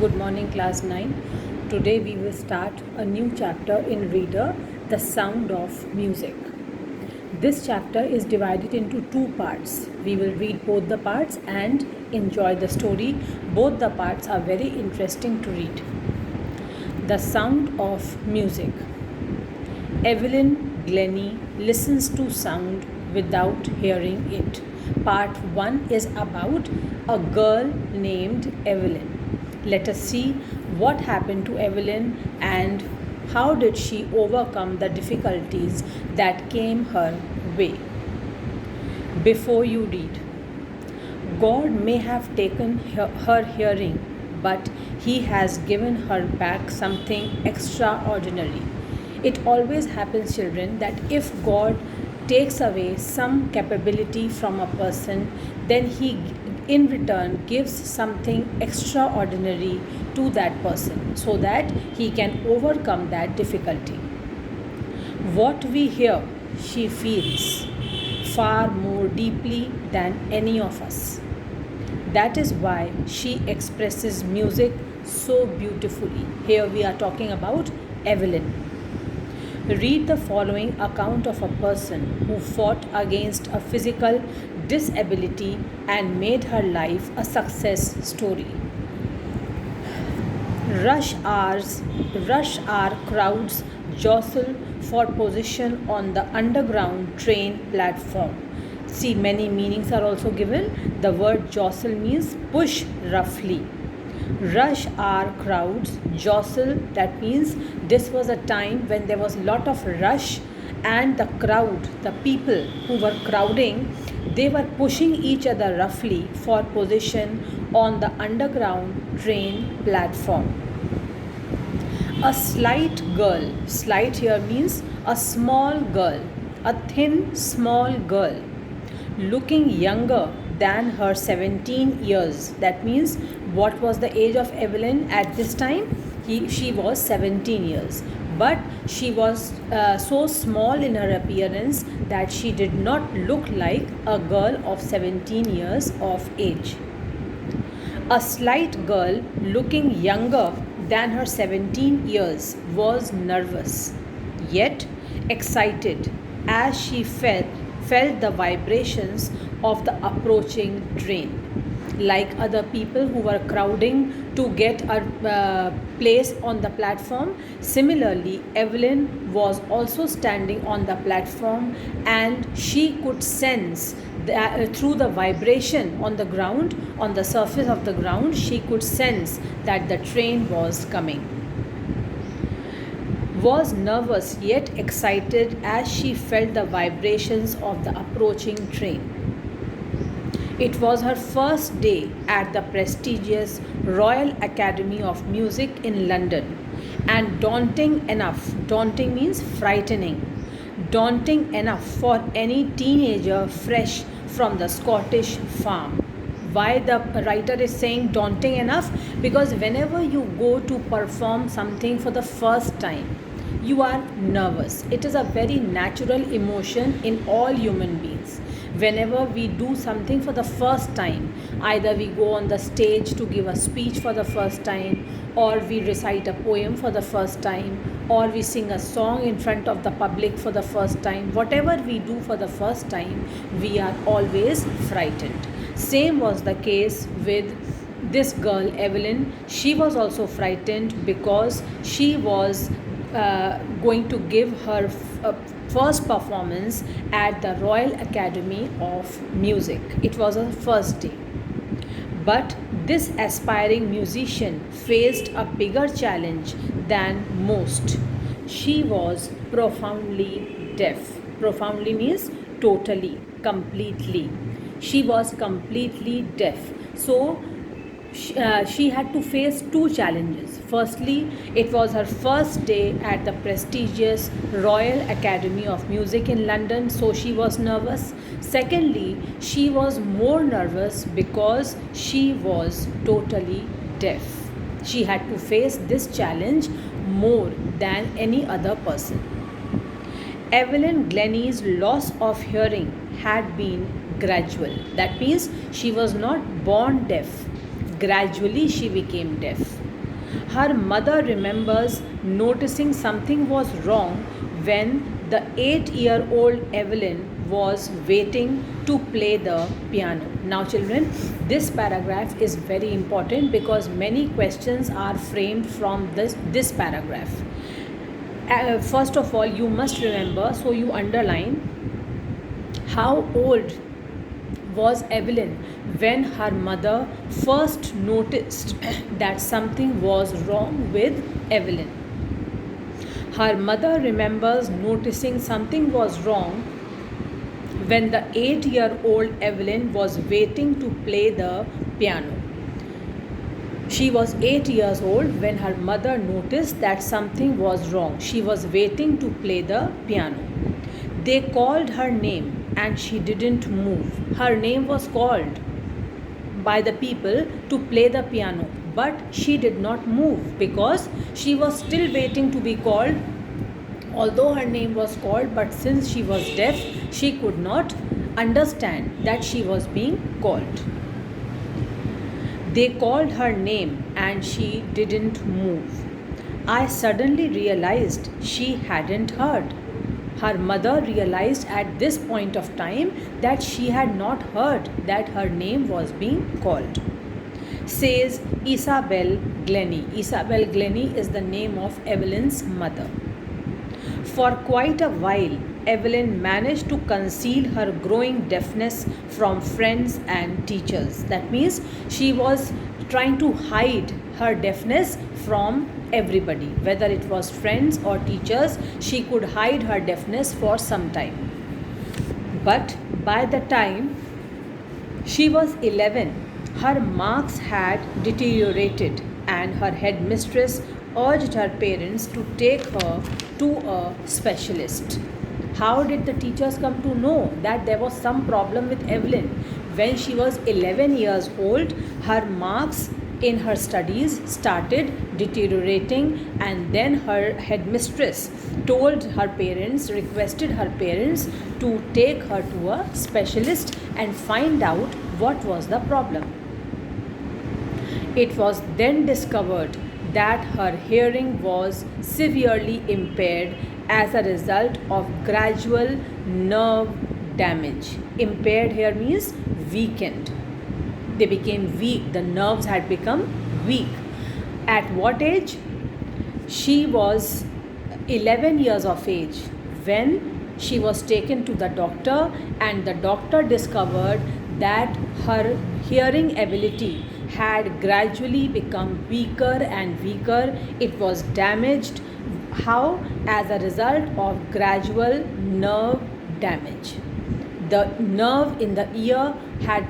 Good morning, class 9. Today we will start a new chapter in Reader, The Sound of Music. This chapter is divided into two parts. We will read both the parts and enjoy the story. Both the parts are very interesting to read. The Sound of Music. Evelyn Glennie listens to sound without hearing it. Part 1 is about a girl named Evelyn. Let us see what happened to Evelyn and how did she overcome the difficulties that came her way. Before you read, God may have taken her hearing, but He has given her back something extraordinary. It always happens, children, that if God takes away some capability from a person, then He in return gives something extraordinary to that person so that he can overcome that difficulty. What we hear, she feels far more deeply than any of us. That is why she expresses music so beautifully. Here we are talking about Evelyn. Read the following account of a person who fought against a physical disability and made her life a success story. Rush hour crowds jostle for position on the underground train platform. See, many meanings are also given. The word jostle means push roughly. Rush hour crowds jostle, that means this was a time when there was a lot of rush and the crowd, the people who were crowding, they were pushing each other roughly for position on the underground train platform. A slight girl, slight here means a small girl, a thin small girl, looking younger than her 17 years. That means what was the age of Evelyn at this time? She was 17 years. But she was so small in her appearance that she did not look like a girl of 17 years of age. A slight girl looking younger than her 17 years was nervous, yet excited as she felt the vibrations of the approaching train. Like other people who were crowding to get a place on the platform, similarly, Evelyn was also standing on the platform and she could sense that through the vibration on the ground, on the surface of the ground, she could sense that the train was coming. Was nervous yet excited as she felt the vibrations of the approaching train. It was her first day at the prestigious Royal Academy of Music in London, and daunting means frightening, daunting enough for any teenager fresh from the Scottish farm. Why the writer is saying daunting enough? Because whenever you go to perform something for the first time, you are nervous. It is a very natural emotion in all human beings. Whenever we do something for the first time, either we go on the stage to give a speech for the first time, or we recite a poem for the first time, or we sing a song in front of the public for the first time, whatever we do for the first time, we are always frightened. Same was the case with this girl, Evelyn. She was also frightened because she was going to give her first performance at the Royal Academy of Music. It was her first day. But this aspiring musician faced a bigger challenge than most. She was profoundly deaf. Profoundly means totally, completely. She was completely deaf. So she had to face two challenges. Firstly, it was her first day at the prestigious Royal Academy of Music in London, so she was nervous. Secondly, she was more nervous because she was totally deaf. She had to face this challenge more than any other person. Evelyn Glennie's loss of hearing had been gradual. That means she was not born deaf. Gradually she became deaf. Her mother remembers noticing something was wrong when the 8-year-old Evelyn was waiting to play the piano. Now, children, this paragraph is very important because many questions are framed from this paragraph. First of all, you must remember, so you underline, how old was Evelyn when her mother first noticed that something was wrong with Evelyn. Her mother remembers noticing something was wrong when the 8-year-old Evelyn was waiting to play the piano. She was 8 years old when her mother noticed that something was wrong. She was waiting to play the piano. They called her name and she didn't move. Her name was called by the people to play the piano, but she did not move because she was still waiting to be called. Although her name was called, but since she was deaf, she could not understand that she was being called. They called her name and she didn't move. I suddenly realized she hadn't heard. Her mother realized at this point of time that she had not heard that her name was being called. Says Isabel Glennie. Isabel Glennie is the name of Evelyn's mother. For quite a while, Evelyn managed to conceal her growing deafness from friends and teachers. That means she was trying to hide her deafness from everybody, whether it was friends or teachers. She could hide her deafness for some time. But by the time she was 11, her marks had deteriorated and her headmistress urged her parents to take her to a specialist. How did the teachers come to know that there was some problem with Evelyn? When she was 11 years old, her marks in her studies started deteriorating, and then her headmistress told her parents, requested her parents to take her to a specialist and find out what was the problem. It was then discovered that her hearing was severely impaired as a result of gradual nerve damage. Impaired here means weakened. They became weak. The nerves had become weak. At what age? She was 11 years of age when she was taken to the doctor, and the doctor discovered that her hearing ability had gradually become weaker and weaker. It was damaged. How? As a result of gradual nerve damage. The nerve in the ear had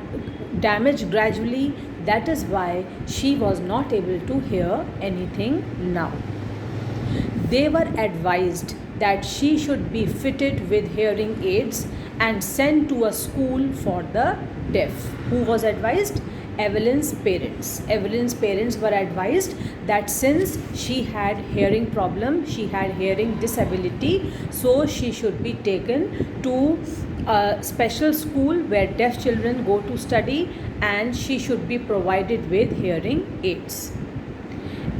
damaged gradually. That is why she was not able to hear anything now. They were advised that she should be fitted with hearing aids and sent to a school for the deaf. Who was advised? Evelyn's parents. Evelyn's parents were advised that since she had hearing problem, she had hearing disability, so she should be taken to a special school where deaf children go to study, and she should be provided with hearing aids.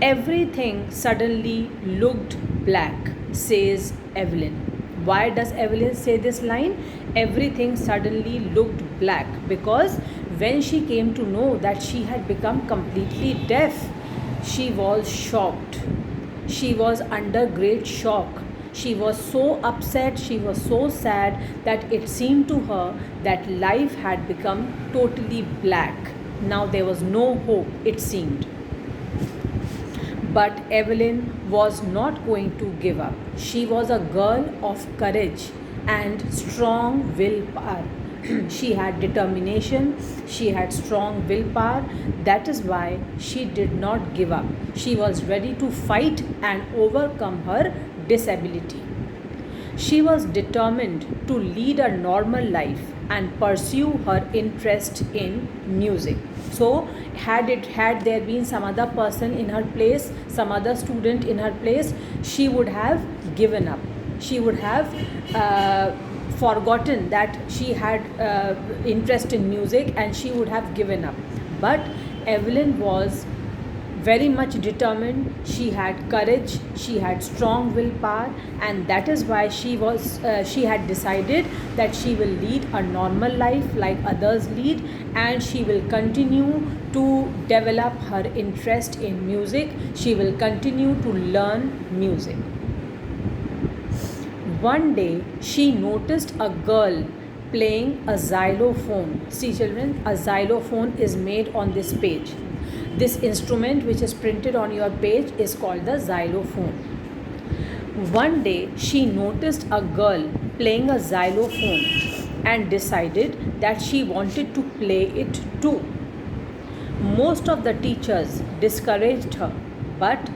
Everything suddenly looked black, says Evelyn. Why does Evelyn say this line? Everything suddenly looked black because when she came to know that she had become completely deaf, she was shocked. She was under great shock. She was so upset, she was so sad that it seemed to her that life had become totally black. Now there was no hope, it seemed. But Evelyn was not going to give up. She was a girl of courage and strong willpower. She had determination, she had strong willpower. That is why she did not give up. She was ready to fight and overcome her disability. She was determined to lead a normal life and pursue her interest in music. So had there been some other person in her place, some other student in her place, she would have given up. She would have forgotten that she had interest in music, and she would have given up. But Evelyn was very much determined. She had courage, she had strong willpower, and that is why she had decided that she will lead a normal life like others lead, and she will continue to develop her interest in music. She will continue to learn music. One day she noticed a girl playing a xylophone. See children, a xylophone is made on this page. This instrument which is printed on your page is called the xylophone. One day she noticed a girl playing a xylophone and decided that she wanted to play it too. Most of the teachers discouraged her, but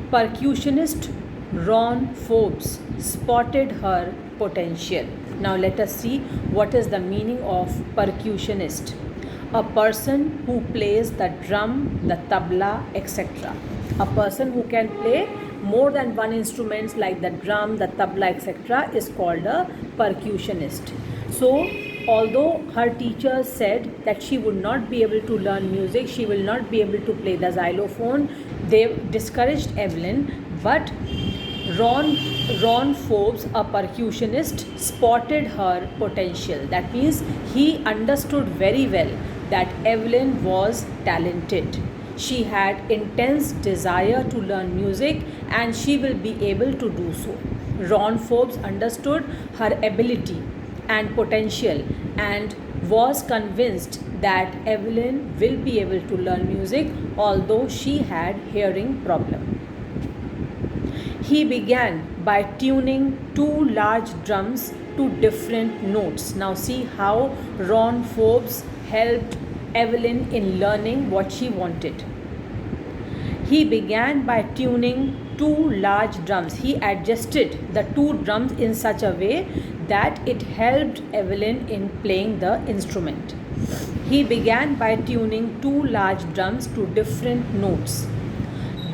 percussionist Ron Forbes spotted her potential. Now let us see what is the meaning of percussionist. A person who plays the drum, the tabla, etc. A person who can play more than one instruments like the drum, the tabla, etc. is called a percussionist. So although her teachers said that she would not be able to learn music, she will not be able to play the xylophone, they discouraged Evelyn, but Ron Forbes, a percussionist, spotted her potential. That means he understood very well that Evelyn was talented. She had intense desire to learn music and she will be able to do so. Ron Forbes understood her ability and potential and was convinced that Evelyn will be able to learn music although she had hearing problem. He began by tuning two large drums to different notes. Now see how Ron Forbes helped Evelyn in learning what she wanted. He began by tuning two large drums. He adjusted the two drums in such a way that it helped Evelyn in playing the instrument. He began by tuning two large drums to different notes.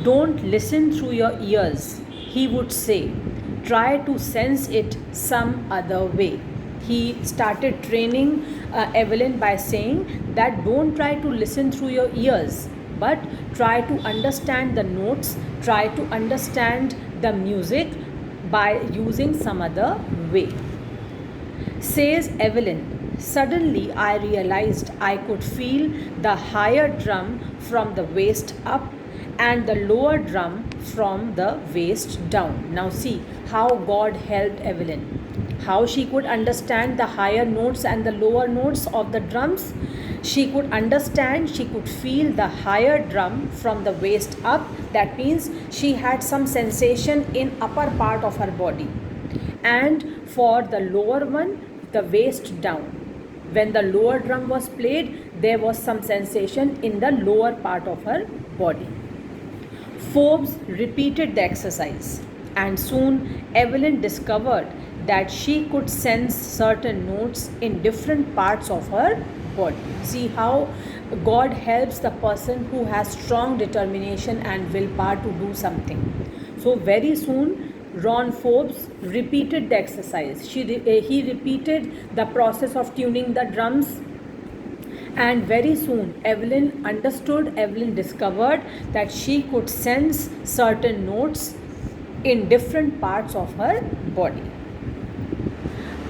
Don't listen through your ears, he would say. Try to sense it some other way. He started training Evelyn by saying that don't try to listen through your ears, but try to understand the notes, try to understand the music by using some other way. Says Evelyn, suddenly I realized I could feel the higher drum from the waist up and the lower drum from the waist down. Now see how God helped Evelyn. How she could understand the higher notes and the lower notes of the drums. She could understand, she could feel the higher drum from the waist up. That means she had some sensation in upper part of her body. And for the lower one, the waist down. When the lower drum was played, there was some sensation in the lower part of her body. Forbes repeated the exercise, and soon Evelyn discovered that she could sense certain notes in different parts of her body. See how God helps the person who has strong determination and willpower to do something. So very soon Ron Forbes repeated the exercise. He repeated the process of tuning the drums. And very soon Evelyn understood, Evelyn discovered that she could sense certain notes in different parts of her body.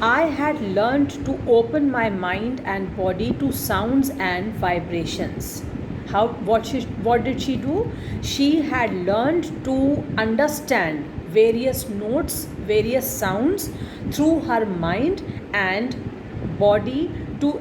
I had learned to open my mind and body to sounds and vibrations. What did she do? She had learned to understand various notes, various sounds through her mind and body.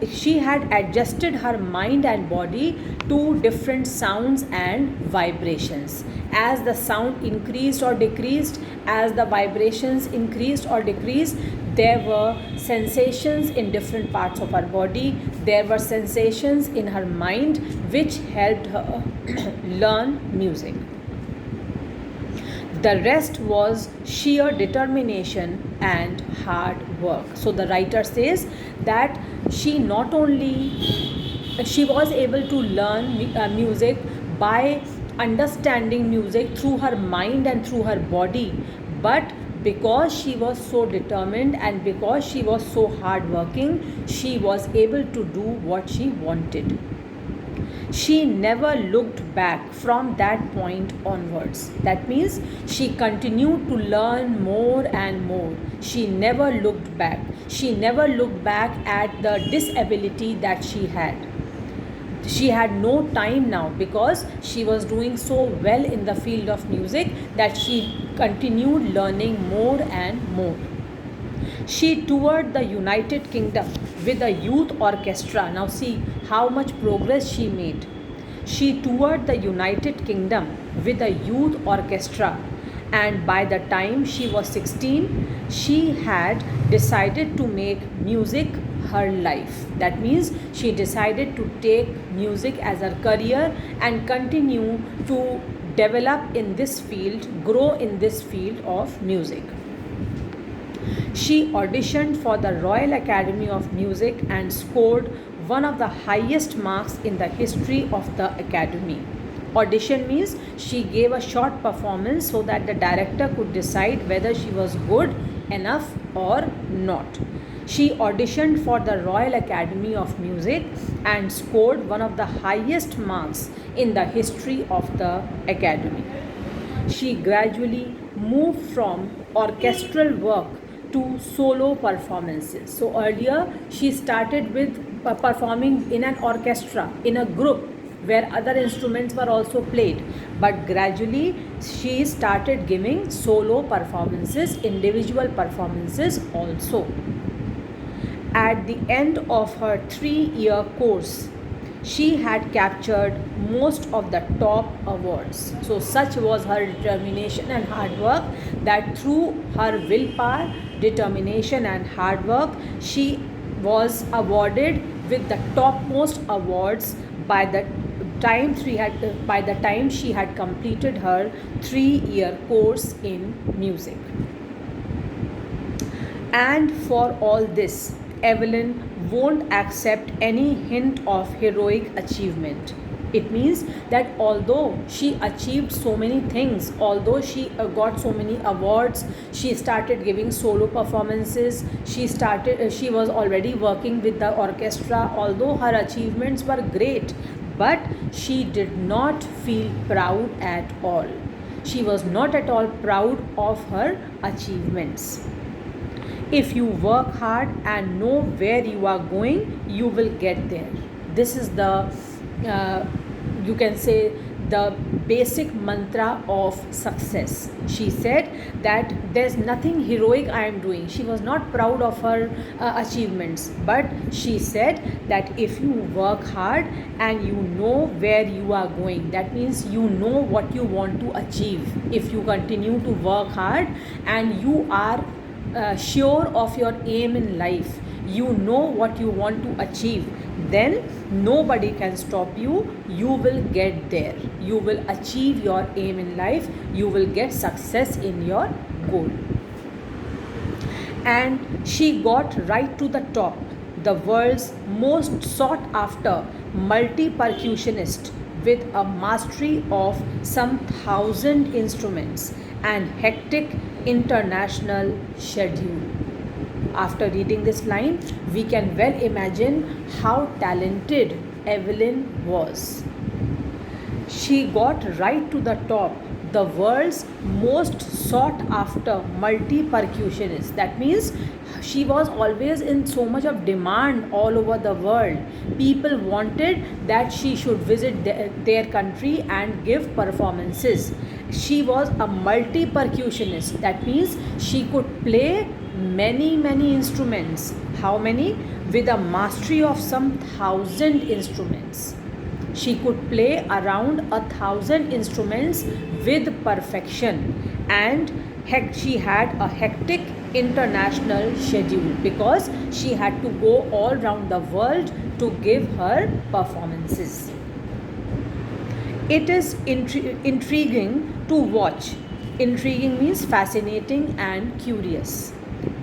She had adjusted her mind and body to different sounds and vibrations. As the sound increased or decreased, as the vibrations increased or decreased, there were sensations in different parts of her body. There were sensations in her mind which helped her learn music. The rest was sheer determination and hard work. So the writer says that she was able to learn music by understanding music through her mind and through her body, but because she was so determined and because she was so hardworking, she was able to do what she wanted. She never looked back from that point onwards. That means she continued to learn more and more. She never looked back. She never looked back at the disability that she had. She had no time now because she was doing so well in the field of music that she continued learning more and more. She toured the United Kingdom with a youth orchestra. Now, see how much progress she made. She toured the United Kingdom with a youth orchestra, and by the time she was 16, she had decided to make music her life. That means she decided to take music as her career and continue to develop in this field, grow in this field of music. She auditioned for the Royal Academy of Music and scored one of the highest marks in the history of the Academy. Audition means she gave a short performance so that the director could decide whether she was good enough or not. She auditioned for the Royal Academy of Music and scored one of the highest marks in the history of the Academy. She gradually moved from orchestral work to solo performances. So earlier she started with performing in an orchestra, in a group where other instruments were also played, but gradually she started giving solo performances, individual performances also. At the end of her 3-year course, she had captured most of the top awards. So such was her determination and hard work that through her willpower, determination and hard work, she was awarded with the topmost awards by the time she had completed her 3-year course in music. And for all this, Evelyn won't accept any hint of heroic achievement. It means that although she achieved so many things, although she got so many awards, she started giving solo performances, she was already working with the orchestra, although her achievements were great, but she did not feel proud at all. She was not at all proud of her achievements. If you work hard and know where you are going, you will get there. This is the, you can say, the basic mantra of success. She said that there's nothing heroic I am doing. She was not proud of her achievements, but she said that if you work hard and you know where you are going, that means you know what you want to achieve. If you continue to work hard and you are sure of your aim in life, you know what you want to achieve, then nobody can stop you. You will get there. You will achieve your aim in life. You will get success in your goal. And she got right to the top, the world's most sought after multi-percussionist with a mastery of some 1,000 instruments and hectic international schedule. After reading this line, we can well imagine how talented Evelyn was. She got right to the top, the world's most sought after multi-percussionist. That means she was always in so much of demand all over the world. People wanted that she should visit their country and give performances. She was a multi-percussionist. That means she could play many instruments. How many? With a mastery of some 1,000 instruments. She could play around 1,000 instruments with perfection, and she had a hectic international schedule because she had to go all around the world to give her performances. It is intriguing to watch. Intriguing means fascinating and curious.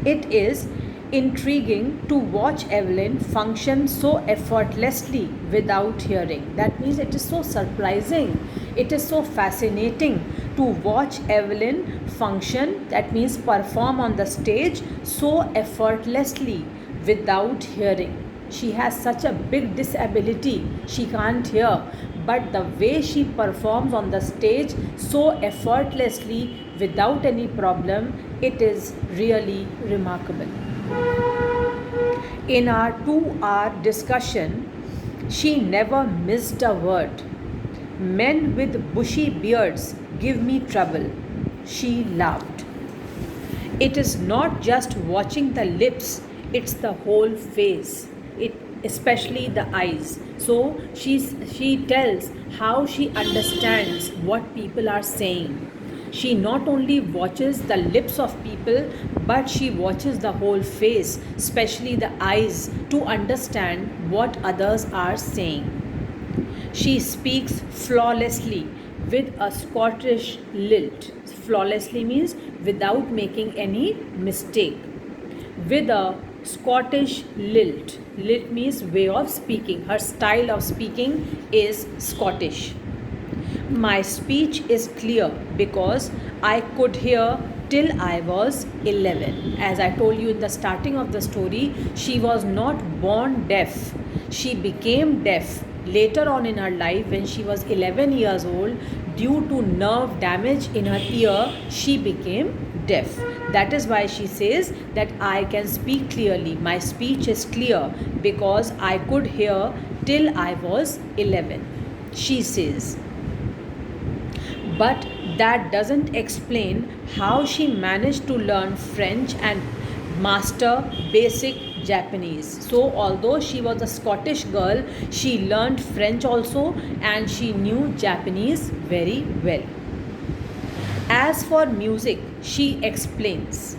It is intriguing to watch Evelyn function so effortlessly without hearing. That means it is so surprising. It is so fascinating to watch Evelyn function, that means perform on the stage so effortlessly without hearing. She has such a big disability, she can't hear. But the way she performs on the stage so effortlessly without any problem, it is really remarkable. In our 2 hour discussion, she never missed a word. Men with bushy beards give me trouble. She laughed. It is not just watching the lips, it's the whole face, it, especially the eyes. So she tells how she understands what people are saying. She not only watches the lips of people, but she watches the whole face, especially the eyes, to understand what others are saying. She speaks flawlessly with a Scottish lilt. Flawlessly means without making any mistake. With a Scottish lilt. Lilt means way of speaking. Her style of speaking is Scottish. My speech is clear because I could hear till I was 11. As I told you in the starting of the story, she was not born deaf. She became deaf later on in her life when she was 11 years old. Due to nerve damage in her ear, she became deaf. That is why she says that I can speak clearly. My speech is clear because I could hear till I was 11. She says. But that doesn't explain how she managed to learn French and master basic Japanese. So, although she was a Scottish girl, she learned French also and she knew Japanese very well. As for music, she explains,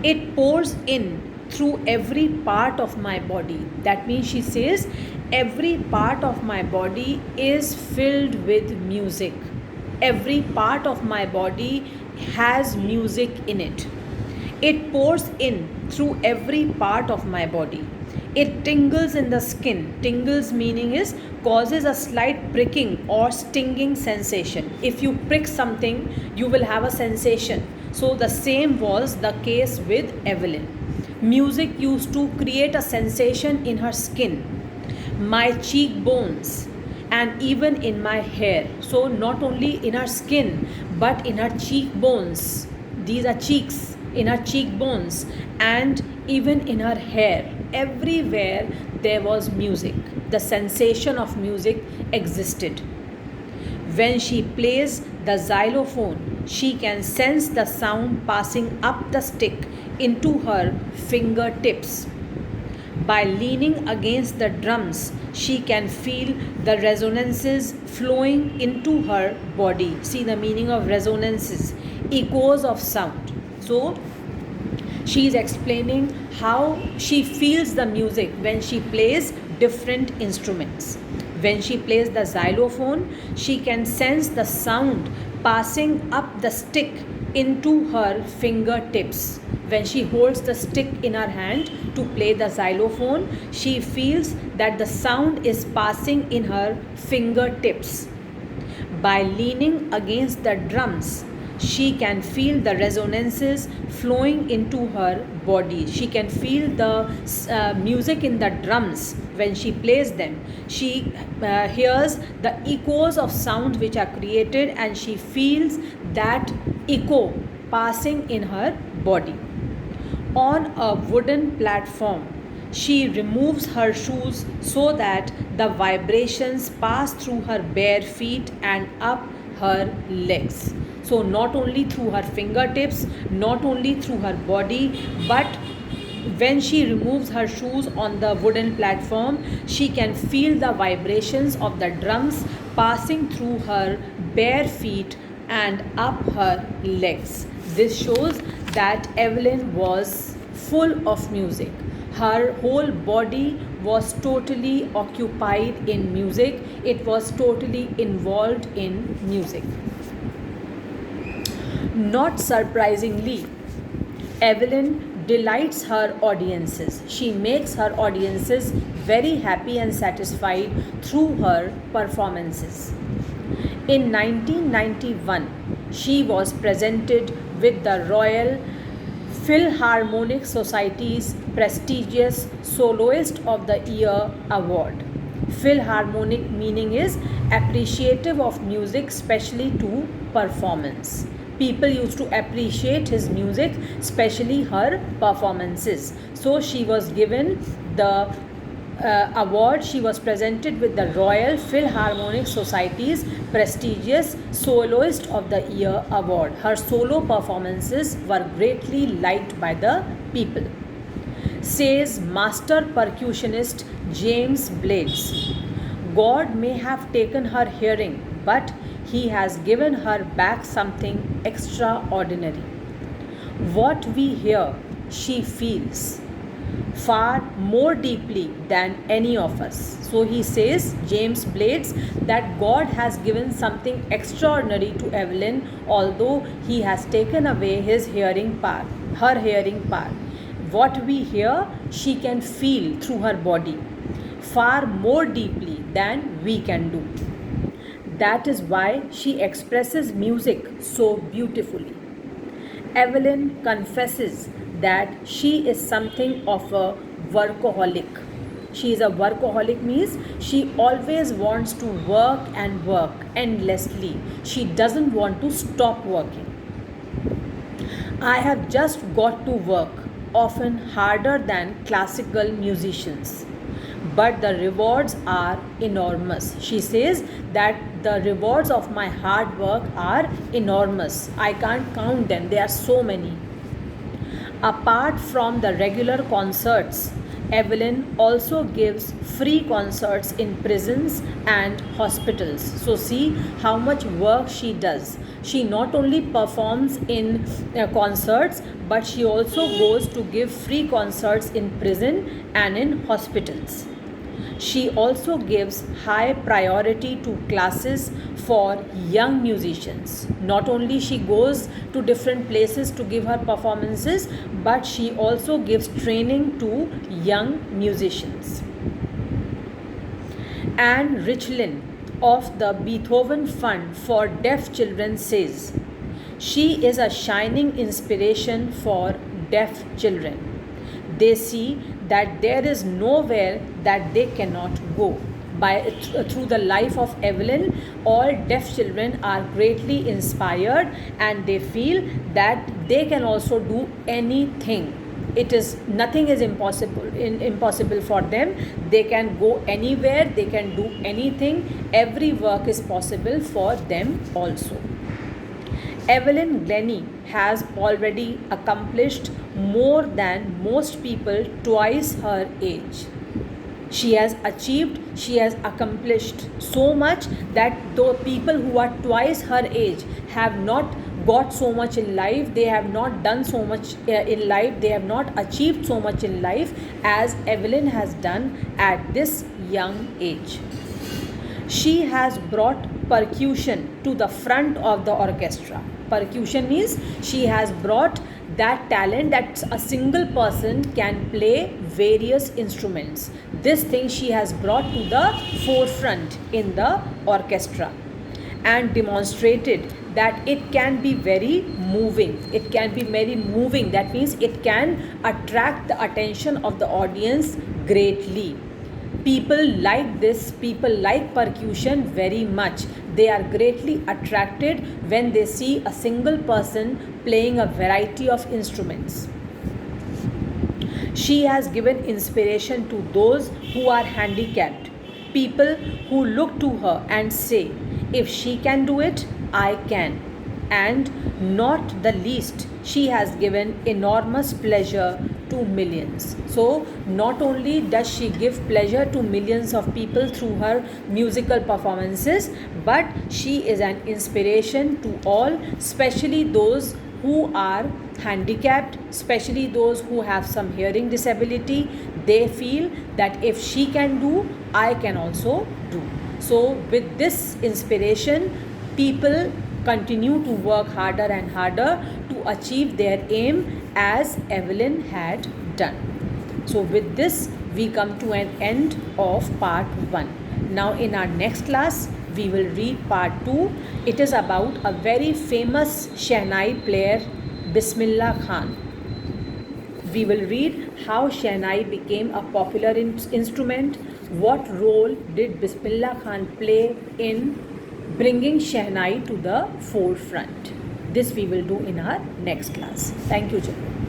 it pours in through every part of my body. That means she says, every part of my body is filled with music. Every part of my body has music in it. It pours in through every part of my body. It tingles in the skin. Tingles meaning is causes a slight pricking or stinging sensation. If you prick something, you will have a sensation. So the same was the case with Evelyn. Music used to create a sensation in her skin, my cheekbones, and even in my hair. So not only in her skin but in her cheekbones. These are cheeks, in her cheekbones, and even in her hair. Everywhere there was music. The sensation of music existed. When she plays the xylophone, she can sense the sound passing up the stick into her fingertips. By leaning against the drums, she can feel the resonances flowing into her body. See the meaning of resonances, echoes of sound. So, she is explaining how she feels the music when she plays different instruments. When she plays the xylophone, she can sense the sound passing up the stick into her fingertips. When she holds the stick in her hand to play the xylophone, she feels that the sound is passing in her fingertips. By leaning against the drums, she can feel the resonances flowing into her body. She can feel the music in the drums when she plays them. She hears the echoes of sound which are created and she feels that echo passing in her body. On a wooden platform, she removes her shoes so that the vibrations pass through her bare feet and up her legs. So, not only through her fingertips, not only through her body, but when she removes her shoes on the wooden platform, she can feel the vibrations of the drums passing through her bare feet and up her legs. This shows that Evelyn was full of music. Her whole body was totally occupied in music. It was totally involved in music. Not surprisingly, Evelyn delights her audiences. She makes her audiences very happy and satisfied through her performances. In 1991, she was presented with the Royal Philharmonic Society's prestigious Soloist of the Year award. Philharmonic meaning is appreciative of music, especially to performance. People used to appreciate his music, especially her performances. So she was given the award. She was presented with the Royal Philharmonic Society's prestigious Soloist of the Year award. Her solo performances were greatly liked by the people. Says master percussionist James Blades. God may have taken her hearing, but he has given her back something extraordinary. What we hear, she feels far more deeply than any of us. So he says, James Blades, that God has given something extraordinary to Evelyn, although he has taken away his hearing part, her hearing part. What we hear, she can feel through her body far more deeply than we can do. That is why she expresses music so beautifully. Evelyn confesses that she is something of a workaholic. She is a workaholic means she always wants to work and work endlessly. She doesn't want to stop working. I have just got to work, often harder than classical musicians. But the rewards are enormous. She says that the rewards of my hard work are enormous. I can't count them, there are so many. Apart from the regular concerts, Evelyn also gives free concerts in prisons and hospitals. So, see how much work she does. She not only performs in concerts, but she also goes to give free concerts in prison and in hospitals. She also gives high priority to classes for young musicians. Not only she goes to different places to give her performances, but she also gives training to young musicians. Anne Richlin of the Beethoven Fund for Deaf Children says, she is a shining inspiration for deaf children. They see that there is nowhere that they cannot go. Through the life of Evelyn, all deaf children are greatly inspired and they feel that they can also do anything. Nothing is impossible for them. They can go anywhere, they can do anything. Every work is possible for them also. Evelyn Glennie has already accomplished more than most people twice her age. She has accomplished so much that though people who are twice her age have not got so much in life, they have not done so much in life, they have not achieved so much in life as Evelyn has done at this young age. She has brought percussion to the front of the orchestra. Percussion means she has brought that talent that a single person can play various instruments. This thing she has brought to the forefront in the orchestra and demonstrated that it can be very moving. It can be very moving. That means it can attract the attention of the audience greatly. People like this, people like percussion very much. They are greatly attracted when they see a single person playing a variety of instruments. She has given inspiration to those who are handicapped, people who look to her and say, if she can do it, I can. And not the least, she has given enormous pleasure to millions. So not only does she give pleasure to millions of people through her musical performances, but she is an inspiration to all, especially those who are handicapped, especially those who have some hearing disability. They feel that if she can do, I can also do. So with this inspiration, people continue to work harder and harder to achieve their aim as Evelyn had done. So with this, we come to an end of part 1. Now in our next class, we will read part 2. It is about a very famous Shehnai player, Bismillah Khan. We will read how Shehnai became a popular instrument. What role did Bismillah Khan play in bringing Shehnai to the forefront? This we will do in our next class. Thank you, children.